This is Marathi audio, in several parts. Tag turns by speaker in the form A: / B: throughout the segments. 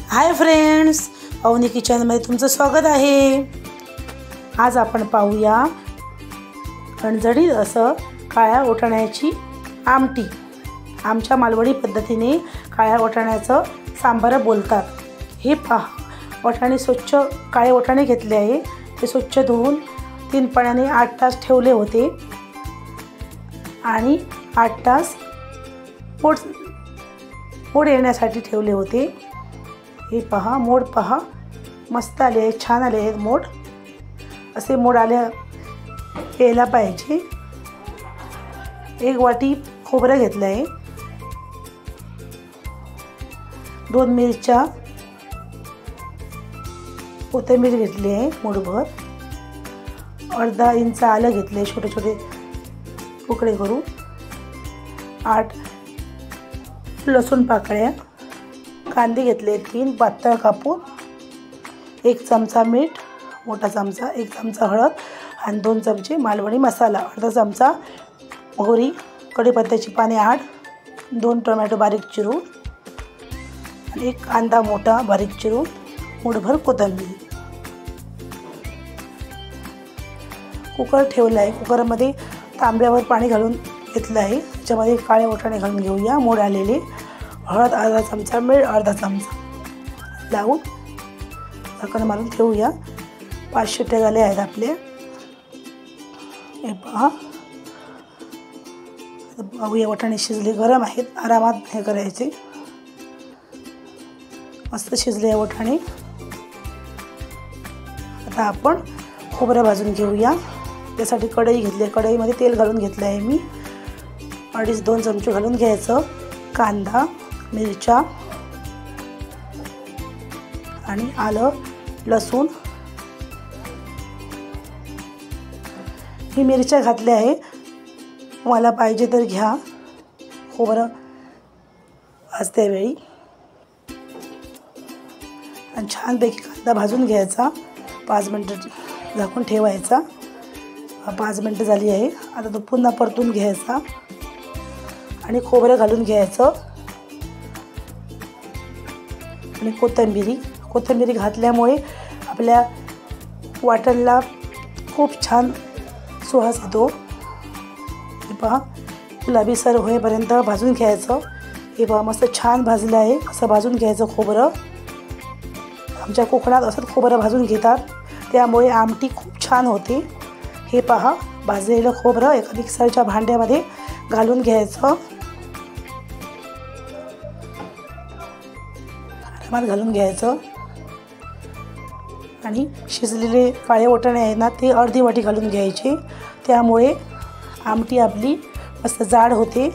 A: हाय फ्रेंड्स, अवनी किचनमध्ये तुमचं स्वागत आहे। आज आपण पाहूया झणझणीत असं काळ्या वाटाण्याची आमटी। आमच्या मालवणी पद्धतीने काळ्या वाटाण्याचं सांबार बोलतात। हे पहा, वाटाणे स्वच्छ काळे वाटाणे घेतले आहे। ते स्वच्छ धुवून 3 पाण्याने 8 तास ठेवले होते आणि 8 तास मोड येण्यासाठी ठेवले होते। हे पहा, मोड पहा, मस्त आले आहे, छान आले आहेत मोड। असे मोड आले यायला पाहिजे। 1 वाटी खोबरं घेतलं आहे, 2 मिरच्या, कोथिंबीर घेतली आहे मूठभर, अर्धा इंच आलं घेतले छोटे छोटे तुकडे करून, 8 लसूण पाकळ्या, कांदे घेतले 3 पातळ कापून, 1 चमचा मीठ मोठा चमचा, 1 चमचा हळद आणि 2 चमचे मालवणी मसाला, अर्धा चमचा मोहरी, कढीपत्त्याची पाने 8, 2 टोमॅटो बारीक चिरून आणि 1 कांदा मोठा बारीक चिरून, मूठभर कोथिंबीर। कुकर ठेवला आहे। कुकरमध्ये तांब्यावर पाणी घालून घेतलं आहे। त्याच्यामध्ये काळे वाटाणे घालून घेऊया, मोड आलेले, हळद अर्धा चमचा, मीठ अर्धा चमचा लावून झाकण मारून ठेवूया। 5 शिट्ट्या झाले आहेत आपले। हे पहा, बघूया वाटाणे शिजले, गरम आहेत, आरामात हे करायचे। मस्त शिजले वाटाणे। आता आपण खोबरं भाजून घेऊया। त्यासाठी कढई घेतली, कढईमध्ये तेल घालून घेतलं आहे मी, 2.5 चमचे घालून घ्यायचं। कांदा, मिरच्या आणि आलं लसूण, ही मिरच्या घातल्या आहे, मला पाहिजे तर घ्या। खोबरं भाजते वेळी आणि छानपैकी कांदा भाजून घ्यायचा। 5 मिनटं झाकून ठेवायचा। 5 मिनटं झाली आहे। आता तो पुन्हा परतून घ्यायचा आणि खोबरं घालून घ्यायचं आणि कोथिंबीर घातल्यामुळे आपल्या वाटणला खूप छान सुवास येतो। हे पहा, गुलाबीसर होईपर्यंत भाजून घ्यायचं। हे पहा, मस्त छान भाजलं आहे। असं भाजून घ्यायचं खोबरं। आमच्या कोकणात असंच खोबरं भाजून घेतात, त्यामुळे आमटी खूप छान होते। हे पहा, भाजलेलं खोबरं एका मिक्सरच्या भांड्यामध्ये घालून घ्यायचं, घालून घ्यायचं आणि शिजलेले काळे वाटाणे आहे ना, ते अर्धी वाटी घालून घ्यायचे। त्यामुळे आमटी आपली मस्त जाड होते।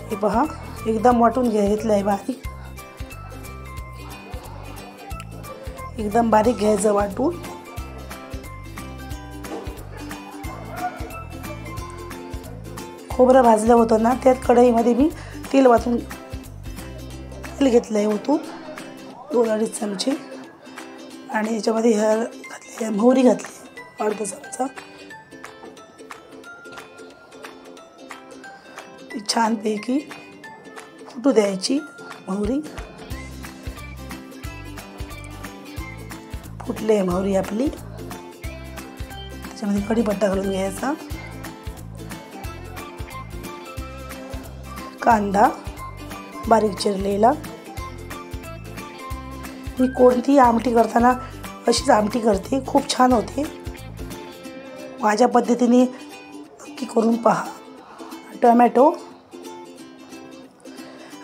A: हे पहा, एकदम वाटून घेतलं आहे बारीक, एकदम बारीक घ्यायचं वाटून। खोबरं भाजलं होतं ना, त्यात कढईमध्ये मी तेल घेतलं आहे ओतून, 2-2.5 चमचे, आणि याच्यामध्ये घातली मोहरी घातली अर्धा चमचा। ती छानपैकी फुटू द्यायची मोहरी। फुटली आहे मोहरी आपली। त्याच्यामध्ये कढीपत्ता घालून घ्यायचा, कांदा बारीक चिरलेला। मी कोणती आमटी करताना अशीच आमटी करते, खूप छान होते। माझ्या पद्धतीने नक्की करून पहा। टोमॅटो,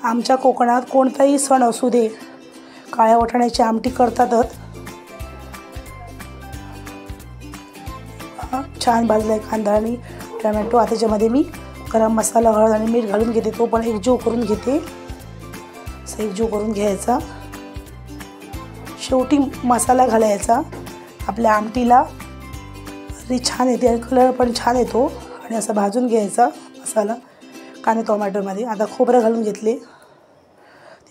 A: आमच्या कोकणात कोणताही सण असू दे, काळ्या वाटाण्याची आमटी करतातच। छान भाजला आहे कांदा आणि टोमॅटो। आता त्याच्यामध्ये मी गरम मसाला, हळद आणि मीठ घालून घेते, तो पण एकजीव करून घेते। असं एकजीव करून घ्यायचा। शेवटी मसाला घालायचा, आपल्या आमटीला छान येते आणि कलर पण छान येतो। आणि असं भाजून घ्यायचा मसाला कांदा टोमॅटोमध्ये। आता खोबरं घालून घेतले,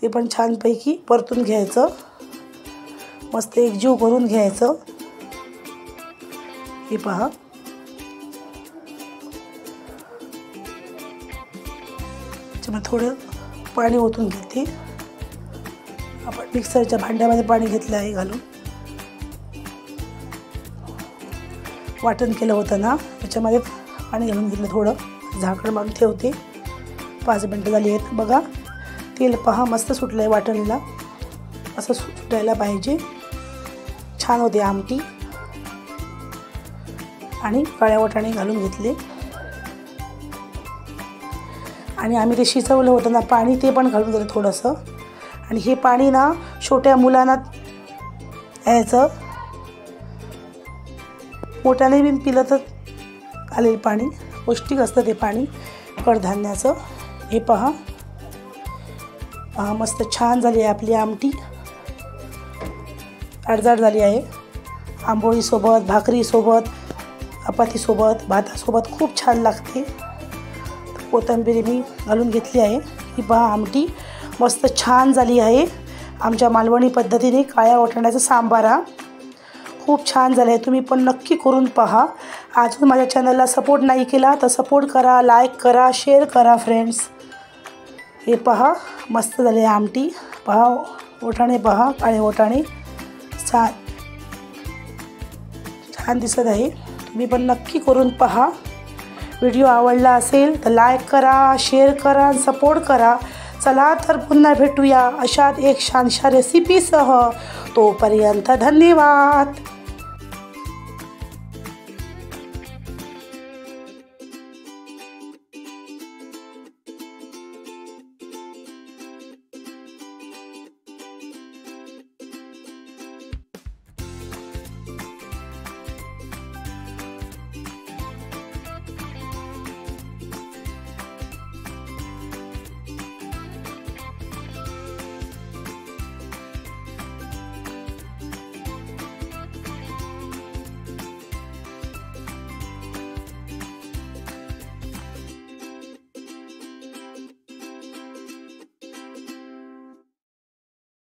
A: ते पण छानपैकी परतून घ्यायचं, मस्त एकजीव करून घ्यायचं। हे पहा, त्याच्यामध्ये थोडं पाणी ओतून घेते आपण मिक्सरच्या भांड्यामध्ये पाणी घेतलं आहे घालून, वाटण केलं होतं ना त्याच्यामध्ये पाणी घालून घेतलं, थोडं झाकण मारून ठेवते. 5 मिनटं झाली आहेत. बघा तेल पहा मस्त सुटलं आहे वाटणला, असं सुटायला पाहिजे. छान होते आमटी. आणि काळ्या वाटाणे घालून घेतले आणि आम्ही ते शिजवलं होतं ना पाणी, ते पण घालून दिलं थोडंसं. आणि हे पाणी ना छोट्या मुलांना यायचं, मोठ्याने बी पिलं तर आलेलं पाणी पौष्टिक असतं ते पाणी कडधान्याचं. हे पहा मस्त छान झाली आहे आपली आमटी. अडजाड झाली आहे. आंबोळीसोबत, भाकरीसोबत, चपातीसोबत, भातासोबत खूप छान लागते. कोथिंबीर मी घालून घेतली आहे. ही पहा आमटी मस्त छान झाली आहे. आमच्या मालवणी पद्धतीने काळ्या वाटाण्याचा सांबारा खूप छान झालं आहे. तुम्ही पण नक्की करून पहा. अजून माझ्या चॅनलला सपोर्ट नाही केला तर सपोर्ट करा, लाईक करा, शेअर करा फ्रेंड्स. हे पहा मस्त झाले आमटी. पहा वाटाणे, पहा काळे वाटाणे छान छान दिसत आहे. तुम्ही पण नक्की करून पहा. व्हिडिओ आवडला असेल तर लाईक करा, शेअर करा, सपोर्ट करा. चला तर पुन्हा भेटूया अशात एक छानशा रेसिपीसह. तोपर्यंत धन्यवाद.